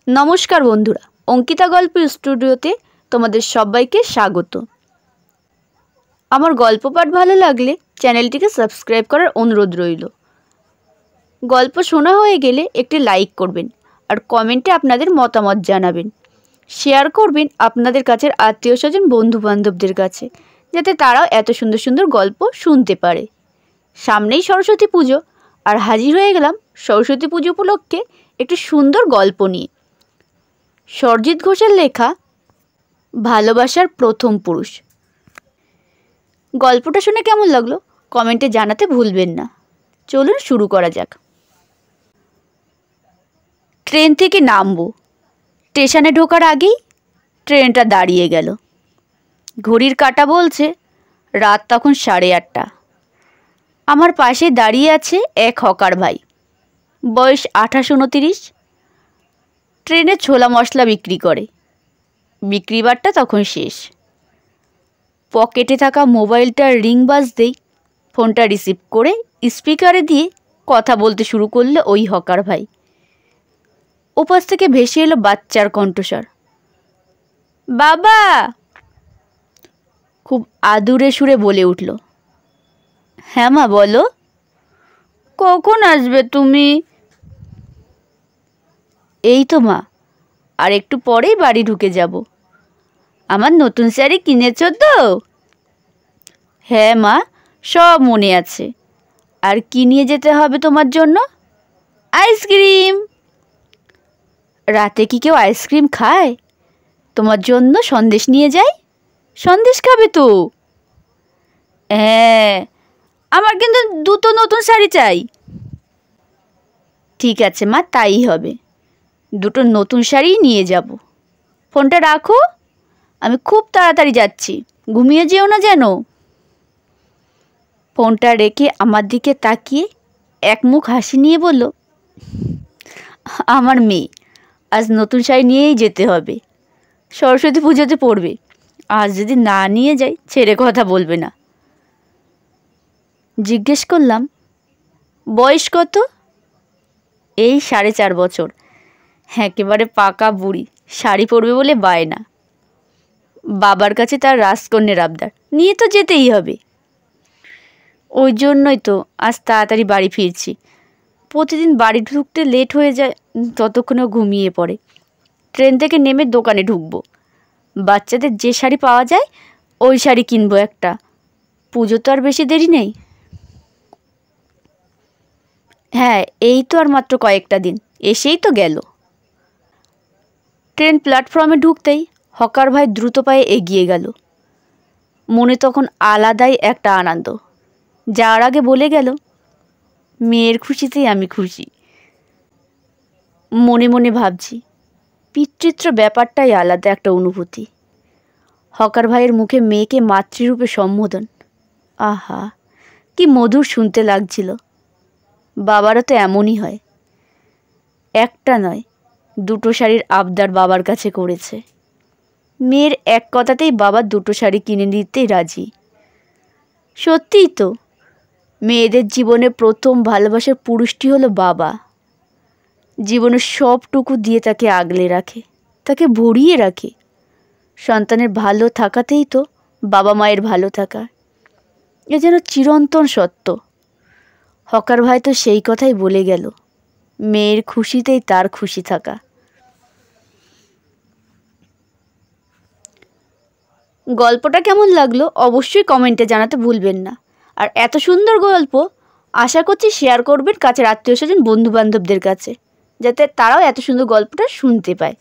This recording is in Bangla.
नमस्कार बंधुरा अंकिता गल्प स्टूडियोते तोमादेर सबाइके स्वागत। आमार गल्प पाठ भालो लागले चैनलटिके सबस्क्राइब करार अनुरोध रइल। गल्प शोना हये गेले एकटी लाइक करबेन और कमेंटे आपनादेर मतामत जानाबेन, शेयर करबेन आपनादेर काछेर आत्मीय स्वजन बंधु बान्धबदेर काछे जाते ताराओ एत सुंदर सुंदर गल्प शुनते पारे। सामनेई सरस्वती पुजो और हाजिर हये गेलाम सरस्वती पुजो उपलक्षे एकटी सुंदर गल्प निये। सरजित घोषेर लेखा भालोबासार प्रथम पुरुष। गल्पटा शुने केमन लागलो कमेंटे जानाते भूलबेन ना। चलुन शुरू करा जाक। ट्रेन थेके नामबो, स्टेशने ढोकार आगेई ट्रेनटा दाड़िये गेल। घड़िर काटा बोलछे रात तखन 8:30। आमार पाशे दाड़िये आछे एक हकार भाई, बयस 28-29। ट्रेने छोला मशला बिक्री करे। बिक्री बारटा तखन शेष। पकेटे थाका मोबाइलटार रिंग बाजतेई फोनटा रिसिव करे स्पीकारे दिए कथा बोलते शुरू करलो ओई हकार भाई। ओपाश थेके भेसे एलो बाच्चार कण्ठस्वर, बाबा। खूब आदुरे सुरे बोले उठलो, हाँ मा बोलो, कखन आसबे तुमी? এই তো মা, আর একটু পরেই বাড়ি ঢুকে যাব। আমার নতুন শাড়ি কিনেছো তো? হ্যাঁ মা, সব মনে আছে। আর কি নিয়ে যেতে হবে তোমার জন্য? আইসক্রিম। রাতে কি কেউ আইসক্রিম খায়? তোমার জন্য সন্দেশ নিয়ে যাই। সন্দেশ খাবে তো? হ্যাঁ, আমার কিন্তু দুটো নতুন শাড়ি চাই। ঠিক আছে মা, তাই হবে। দুটো নতুন শাড়ি নিয়ে যাব। ফোনটা রাখো, আমি খুব তাড়াতাড়ি যাচ্ছি, ঘুমিয়ে যেও না যেন। ফোনটা রেখে আমার দিকে তাকিয়ে এক মুখ হাসি নিয়ে বলল, আমার মেয়ে আজ নতুন শাড়ি নিয়েই যেতে হবে। সরস্বতী পুজোতে পড়বে। আজ যদি না নিয়ে যাই ছেড়ে কথা বলবে না। জিজ্ঞেস করলাম, বয়স কত? এই 4.5 বছর। একেবারে পাকা বুড়ি, শাড়ি পরবে বলে বায়না। বাবার কাছে তার রাজকন্যের আবদার, নিয়ে তো যেতেই হবে। ওই জন্যই তো আজ তাড়াতাড়ি বাড়ি ফিরছি। প্রতিদিন বাড়ি ঢুকতে লেট হয়ে যায়, ততক্ষণেও ঘুমিয়ে পড়ে। ট্রেন থেকে নেমে দোকানে ঢুকবো। বাচ্চাদের যে শাড়ি পাওয়া যায় ওই শাড়ি কিনবো একটা। পুজো তো আর বেশি দেরি নেই। হ্যাঁ, এই তো আর মাত্র কয়েকটা দিন, এসেই তো গেল। ট্রেন প্ল্যাটফর্মে ঢুকতেই হকার ভাই দ্রুত পায়ে এগিয়ে গেল। মনে তখন আলাদাই একটা আনন্দ। যাওয়ার আগে বলে গেল, মেয়ের খুশিতেই আমি খুশি। মনে মনে ভাবছি, পিতৃত্ব ব্যাপারটাই আলাদা একটা অনুভূতি। হকার ভাইয়ের মুখে মেয়েকে মাতৃরূপে সম্বোধন, আহা কি মধুর শুনতে লাগছিল। বাবারও তো এমনই হয়। একটা নয়, দুটো শাড়ির আবদার বাবার কাছে করেছে। মেয়ের এক কথাতেই বাবা দুটো শাড়ি কিনে দিতেই রাজি। সত্যিই তো, মেয়েদের জীবনে প্রথম ভালোবাসার পুরুষটি হলো বাবা। জীবনের সবটুকু দিয়ে তাকে আগলে রাখে, তাকে ভরিয়ে রাখে। সন্তানের ভালো থাকাতেই তো বাবা মায়ের ভালো থাকা। এ যেন চিরন্তন সত্য। হকার ভাই তো সেই কথাই বলে গেল, মেয়ের খুশিতেই তার খুশি থাকা। গল্পটা কেমন লাগলো অবশ্যই কমেন্টে জানাতে ভুলবেন না। আর এত সুন্দর গল্প আশা করছি শেয়ার করবেন কাছের আত্মীয় স্বজন বন্ধু বান্ধবদের কাছে, যাতে তারাও এত সুন্দর গল্পটা শুনতে পায়।